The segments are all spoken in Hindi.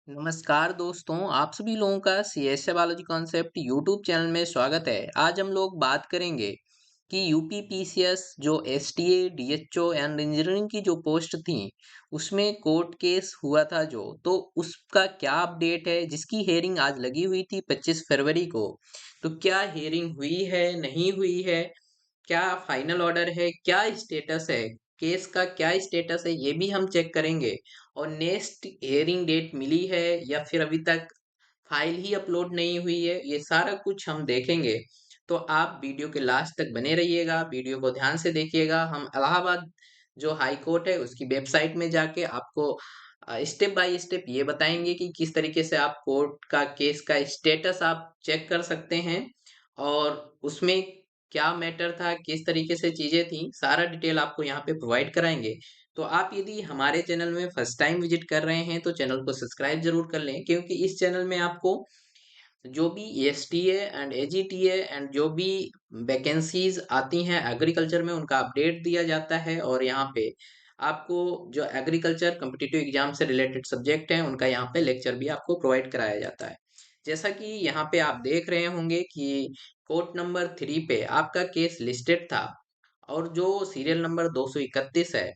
नमस्कार दोस्तों, आप सभी लोगों का CSA biology concept YouTube channel में स्वागत है। आज हम लोग बात करेंगे कि यूपी पीसीएस जो एसटीए, डीएचओ एंड इंजीनियरिंग की जो पोस्ट थी, उसमें कोर्ट केस हुआ था तो उसका क्या अपडेट है, जिसकी हेयरिंग आज लगी हुई थी 25 फरवरी को। तो क्या हेयरिंग हुई है, नहीं हुई है, क्या फाइनल ऑर्डर है, क्या स्टेटस है, केस का क्या स्टेटस है, ये भी हम चेक करेंगे। और नेक्स्ट हियरिंग डेट मिली है या फिर अभी तक फाइल ही अपलोड नहीं हुई है, ये सारा कुछ हम देखेंगे। तो आप वीडियो के लास्ट तक बने रहिएगा, वीडियो को ध्यान से देखिएगा। हम इलाहाबाद जो हाई कोर्ट है उसकी वेबसाइट में जाके आपको स्टेप बाय स्टेप ये बताएंगे कि किस तरीके से आप कोर्ट का केस का स्टेटस आप चेक कर सकते हैं और उसमें क्या मैटर था, किस तरीके से चीजें थी, सारा डिटेल आपको यहाँ पे प्रोवाइड कराएंगे। तो आप यदि हमारे चैनल में फर्स्ट टाइम विजिट कर रहे हैं तो चैनल को सब्सक्राइब जरूर कर लें, क्योंकि इस चैनल में आपको जो भी एसटीए एंड एजीटीए एंड जो भी वैकेंसीज आती हैं एग्रीकल्चर में उनका अपडेट दिया जाता है। और यहाँ पे आपको जो एग्रीकल्चर कम्पिटिटिव एग्जाम से रिलेटेड सब्जेक्ट हैं उनका यहाँ पे लेक्चर भी आपको प्रोवाइड कराया जाता है। जैसा कि यहाँ पे आप देख रहे होंगे कि कोर्ट नंबर 3 पे आपका केस लिस्टेड था और जो सीरियल नंबर 231 है,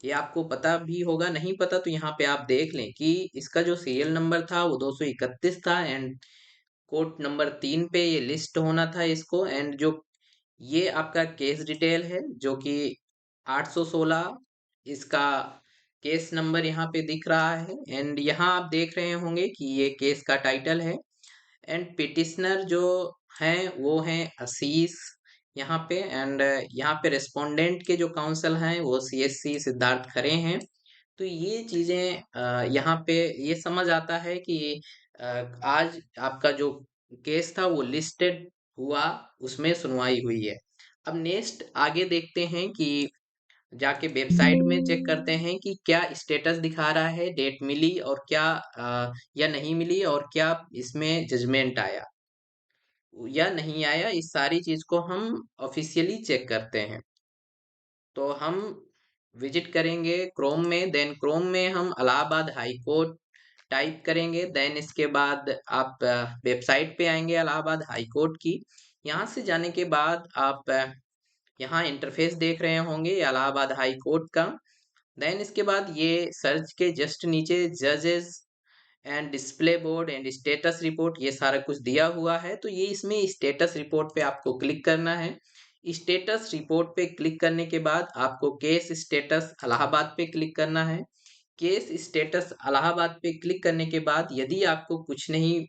ये आपको पता भी होगा, नहीं पता तो यहाँ पे आप देख लें कि इसका जो सीरियल नंबर था वो 231 था एंड कोर्ट नंबर 3 पे ये लिस्ट होना था इसको। एंड जो ये आपका केस डिटेल है जो कि 816 इसका केस नंबर यहाँ पे दिख रहा है। एंड यहाँ आप देख रहे होंगे कि ये केस का टाइटल है एंड पिटिशनर जो हैं वो हैं आशीष यहाँ पे। एंड यहाँ पे रेस्पोंडेंट के जो काउंसिल हैं वो सीएससी सिद्धार्थ खरे हैं। तो ये चीजें यहाँ पे ये समझ आता है कि अ, आज आपका जो केस था वो लिस्टेड हुआ, उसमें सुनवाई हुई है। अब नेक्स्ट आगे देखते हैं कि जाके वेबसाइट में चेक करते हैं कि क्या स्टेटस दिखा रहा है, डेट मिली और क्या या नहीं मिली, और क्या इसमें जजमेंट आया या नहीं आया, इस सारी चीज को हम ऑफिशियली चेक करते हैं। तो हम विजिट करेंगे क्रोम में, देन क्रोम में हम इलाहाबाद हाई कोर्ट टाइप करेंगे। देन इसके बाद आप वेबसाइट पे आएंगे इलाहाबाद हाई कोर्ट की। यहाँ से जाने के बाद आप यहाँ इंटरफेस देख रहे होंगे इलाहाबाद हाई कोर्ट का। देन इसके बाद ये सर्च के जस्ट नीचे जजेस and display board and status report ये सारा कुछ दिया हुआ है। तो ये इसमें स्टेटस रिपोर्ट पे आपको क्लिक करना है। स्टेटस रिपोर्ट पे क्लिक करने के बाद आपको केस स्टेटस इलाहाबाद पे क्लिक करना है। केस स्टेटस इलाहाबाद पे क्लिक करने के बाद यदि आपको कुछ नहीं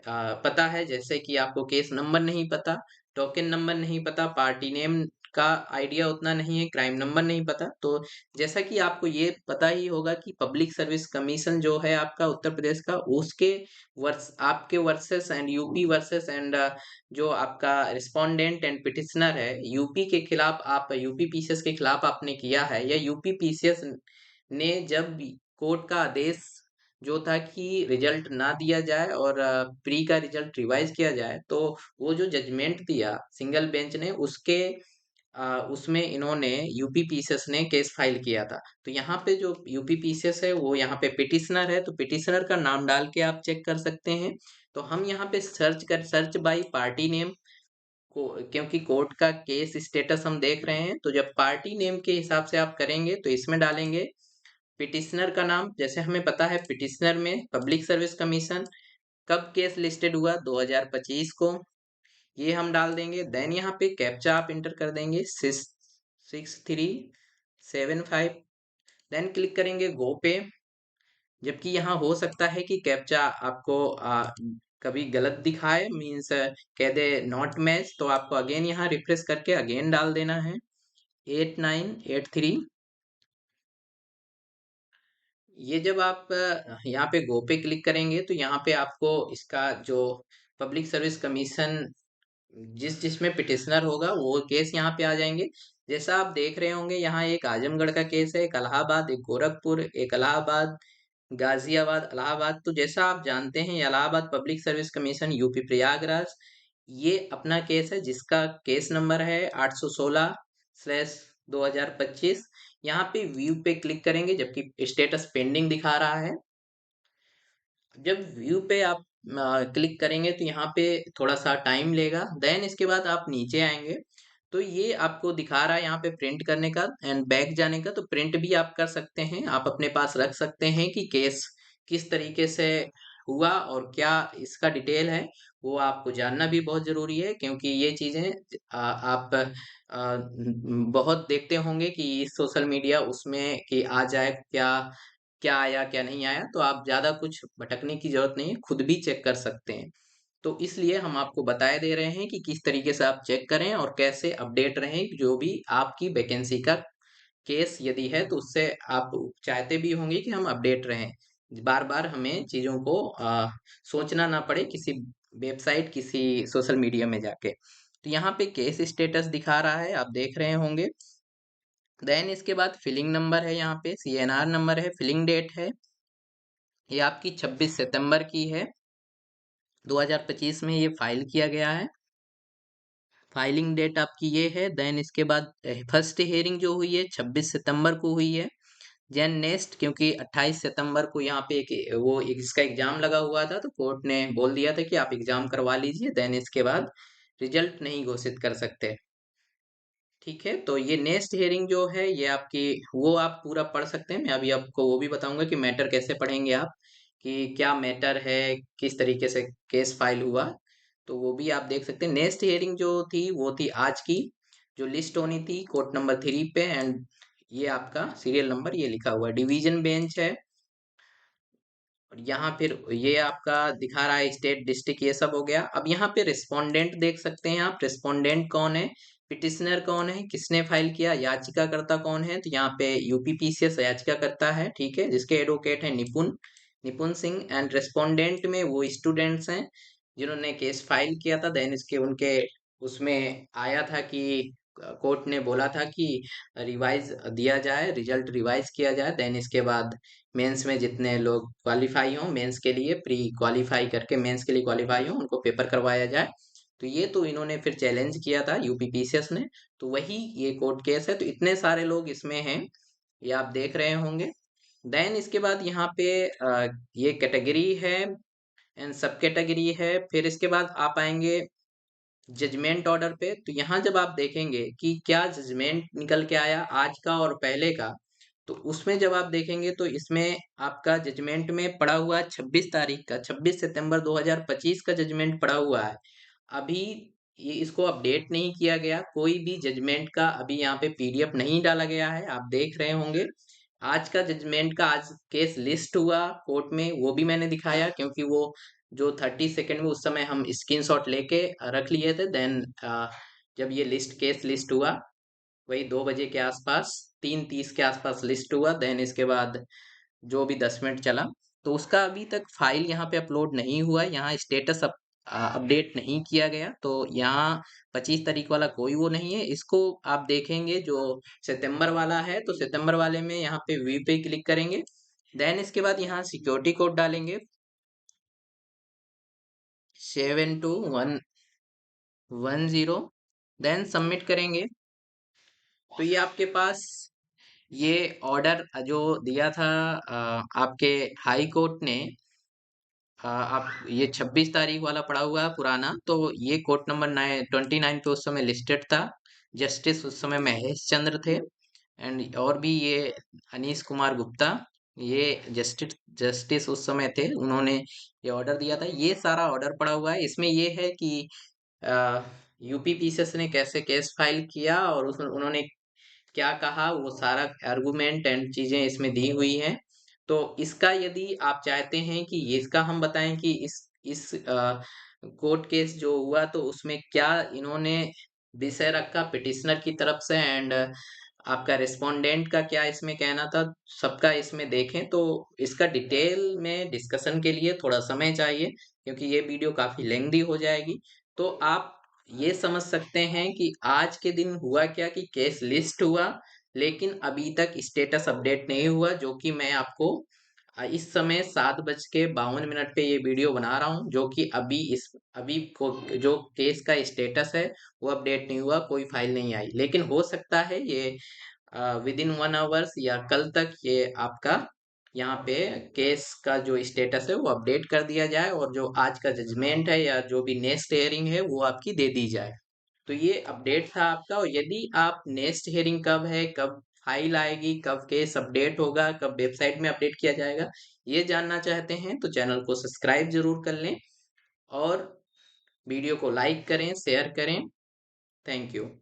पता है, जैसे कि आपको केस नंबर नहीं पता, टोकन नंबर नहीं पता, पार्टी नेम का आइडिया उतना नहीं है, क्राइम नंबर नहीं पता, तो जैसा कि आपको ये पता ही होगा कि पब्लिक सर्विस कमीशन जो है आपका उत्तर प्रदेश का, उसके वर्स आपके versus and UP versus and जो आपका रिस्पोंडेंट एंड पिटिशनर है यूपी के खिलाफ, आप यूपी पीसीएस के खिलाफ आपने किया है, या यूपी पीसीएस ने जब कोर्ट का आदेश जो था कि रिजल्ट ना दिया जाए और प्री का रिजल्ट रिवाइज किया जाए, तो वो जो जजमेंट दिया सिंगल बेंच ने उसके उसमें इन्होंने यूपी पीसीएस ने केस फाइल किया था। तो यहाँ पे जो यूपी पीसीएस है वो यहाँ पे पिटिशनर है, तो पिटिशनर का नाम डाल के आप चेक कर सकते हैं। तो हम यहाँ पे सर्च बाय पार्टी नेम को, क्योंकि कोर्ट का केस स्टेटस हम देख रहे हैं, तो जब पार्टी नेम के हिसाब से आप करेंगे तो इसमें डालेंगे पिटिशनर का नाम। जैसे हमें पता है पिटिशनर में पब्लिक सर्विस कमीशन कब केस लिस्टेड हुआ, 2025 को, ये हम डाल देंगे। देन यहाँ पे कैप्चा आप इंटर कर देंगे 6375। देन क्लिक करेंगे गो पे। जबकि यहाँ हो सकता है कि कैप्चा आपको कभी गलत दिखाए, मीन्स कह दे नॉट मैच, तो आपको अगेन यहाँ रिफ्रेश करके अगेन डाल देना है 8983। ये जब आप यहाँ पे गो पे क्लिक करेंगे तो यहाँ पे आपको इसका जो पब्लिक सर्विस कमीशन जिसमें पिटिशनर होगा वो केस यहाँ पे आ जाएंगे। जैसा आप देख रहे होंगे यहाँ एक आजमगढ़ का केस है, एक इलाहाबाद, एक गोरखपुर, एक इलाहाबाद, गाजियाबाद, इलाहाबाद। तो जैसा आप जानते हैं Allahabad public service commission UP Prayagraj, ये अपना केस है जिसका केस नंबर है 816/2025। यहाँ पे व्यू पे क्लिक करेंगे जबकि स्टेटस पेंडिंग दिखा रहा है। जब व्यू पे आप क्लिक करेंगे तो यहाँ पे थोड़ा सा टाइम लेगा, देन इसके बाद आप नीचे आएंगे तो ये आपको दिखा रहा है यहाँ पे प्रिंट करने का एंड बैक जाने का। तो प्रिंट भी आप कर सकते हैं, आप अपने पास रख सकते हैं कि केस किस तरीके से हुआ और क्या इसका डिटेल है, वो आपको जानना भी बहुत जरूरी है, क्योंकि ये चीजें आप बहुत देखते होंगे कि सोशल मीडिया उसमें कि आ जाए क्या क्या आया क्या नहीं आया, तो आप ज्यादा कुछ भटकने की जरूरत नहीं है, खुद भी चेक कर सकते हैं। तो इसलिए हम आपको बताए दे रहे हैं कि किस तरीके से आप चेक करें और कैसे अपडेट रहें, जो भी आपकी वैकेंसी का केस यदि है तो उससे आप चाहते भी होंगे कि हम अपडेट रहें, बार बार हमें चीजों को सोचना ना पड़े किसी वेबसाइट किसी सोशल मीडिया में जाके। तो यहाँ पे केस स्टेटस दिखा रहा है, आप देख रहे होंगे। देन इसके बाद फिलिंग नंबर है, यहाँ पे सीएनआर नंबर है, फिलिंग डेट है, ये आपकी 26 सितंबर की है, 2025 में ये फाइल किया गया है। फाइलिंग डेट आपकी ये है। देन इसके बाद फर्स्ट हियरिंग जो हुई है 26 सितंबर को हुई है। देन नेक्स्ट, क्योंकि 28 सितंबर को यहाँ पे इसका एग्जाम लगा हुआ था, तो कोर्ट ने बोल दिया था कि आप एग्जाम करवा लीजिए, देन इसके बाद रिजल्ट नहीं घोषित कर सकते। ठीक है, तो ये नेक्स्ट हियरिंग जो है ये आपकी, वो आप पूरा पढ़ सकते हैं, मैं अभी आपको वो भी बताऊंगा कि मैटर कैसे पढ़ेंगे आप, कि क्या मैटर है, किस तरीके से केस फाइल हुआ, तो वो भी आप देख सकते हैं। नेक्स्ट हियरिंग जो थी वो थी आज की, जो लिस्ट होनी थी कोर्ट नंबर 3 पे, एंड ये आपका सीरियल नंबर ये लिखा हुआ है, डिवीजन बेंच है। और यहाँ फिर ये आपका दिखा रहा है स्टेट डिस्ट्रिक्ट, ये सब हो गया। अब यहाँ पे रिस्पोंडेंट देख सकते हैं आप, रिस्पोंडेंट कौन है, पिटिशनर कौन है, किसने फाइल किया, याचिकाकर्ता कौन है, तो यहाँ पे यूपीपीसीएस याचिकाकर्ता है, ठीक है, जिसके एडवोकेट है निपुण निपुण सिंह। एंड रिस्पोंडेंट में वो स्टूडेंट्स हैं जिन्होंने केस फाइल किया था, देन इसके उनके उसमें आया था कि कोर्ट ने बोला था कि रिवाइज दिया जाए, रिजल्ट रिवाइज किया जाए, देन इसके बाद मेंस में जितने लोग क्वालिफाई हों, मेंस के लिए प्री क्वालिफाई करके मेंस के लिए क्वालिफाई हों, उनको पेपर करवाया जाए। तो ये तो इन्होंने फिर चैलेंज किया था यूपीपीसीएस ने, तो वही ये कोर्ट केस है। तो इतने सारे लोग इसमें हैं, ये आप देख रहे होंगे। देन इसके बाद यहाँ पे ये कैटेगरी है एंड सब कैटेगरी है। फिर इसके बाद आप आएंगे जजमेंट ऑर्डर पे, तो यहाँ जब आप देखेंगे कि क्या जजमेंट निकल के आया आज का और पहले का, तो उसमें जब आप देखेंगे तो इसमें आपका जजमेंट में पड़ा हुआ है 26 तारीख का, 26 सितंबर 2025 का जजमेंट पड़ा हुआ है। अभी ये इसको अपडेट नहीं किया गया, कोई भी जजमेंट का अभी यहाँ पे पीडीएफ नहीं डाला गया है, आप देख रहे होंगे। आज का जजमेंट का आज केस लिस्ट हुआ कोर्ट में, वो भी मैंने दिखाया, क्योंकि वो जो 30 सेकेंड में उस समय हम स्क्रीनशॉट लेके रख लिए थे। देन जब ये लिस्ट केस लिस्ट हुआ वही 2 बजे के आसपास, 3:30 के आसपास लिस्ट हुआ, देन इसके बाद जो भी 10 मिनट चला, तो उसका अभी तक फाइल यहाँ पे अपलोड नहीं हुआ है, यहाँ स्टेटस अपडेट नहीं किया गया, तो यहाँ 25 तारीख वाला कोई वो नहीं है। इसको आप देखेंगे जो सितंबर वाला है, तो सितंबर वाले में यहाँ पे व्यू पे क्लिक करेंगे, देन इसके बाद यहाँ सिक्योरिटी कोड डालेंगे 7211, देन सबमिट करेंगे। तो ये आपके पास ये ऑर्डर जो दिया था आपके हाई कोर्ट ने, आप ये 26 तारीख वाला पड़ा हुआ है पुराना, तो ये कोर्ट नंबर 29 पे उस समय लिस्टेड था। जस्टिस उस समय महेश चंद्र थे, एंड और भी ये अनीश कुमार गुप्ता, ये जस्टिस जस्टिस उस समय थे, उन्होंने ये ऑर्डर दिया था। ये सारा ऑर्डर पड़ा हुआ है, इसमें ये है कि यूपीपीसीएस ने कैसे केस फाइल किया और उन्होंने क्या कहा, वो सारा आर्गुमेंट एंड चीजें इसमें दी हुई हैं। तो इसका यदि आप चाहते हैं कि ये इसका हम बताएं कि इस कोर्ट केस जो हुआ तो उसमें क्या इन्होंने विषय रखा पिटिशनर की तरफ से, एंड आपका रिस्पोंडेंट का क्या इसमें कहना था, सबका इसमें देखें, तो इसका डिटेल में डिस्कशन के लिए थोड़ा समय चाहिए, क्योंकि ये वीडियो काफी लेंदी हो जाएगी। तो आप ये समझ सकते हैं कि आज के दिन हुआ क्या कि केस लिस्ट हुआ, लेकिन अभी तक स्टेटस अपडेट नहीं हुआ, जो कि मैं आपको इस समय 7:52 पे ये वीडियो बना रहा हूँ, जो कि अभी को जो केस का स्टेटस है वो अपडेट नहीं हुआ, कोई फाइल नहीं आई, लेकिन हो सकता है ये विद इन 1 आवर्स या कल तक ये आपका यहाँ पे केस का जो स्टेटस है वो अपडेट कर दिया जाए और जो आज का जजमेंट है या जो भी नेक्स्ट हियरिंग है वो आपकी दे दी जाए। तो ये अपडेट था आपका। और यदि आप नेक्स्ट हियरिंग कब है, कब फाइल आएगी, कब केस अपडेट होगा, कब वेबसाइट में अपडेट किया जाएगा, ये जानना चाहते हैं तो चैनल को सब्सक्राइब जरूर कर लें और वीडियो को लाइक करें, शेयर करें। Thank you.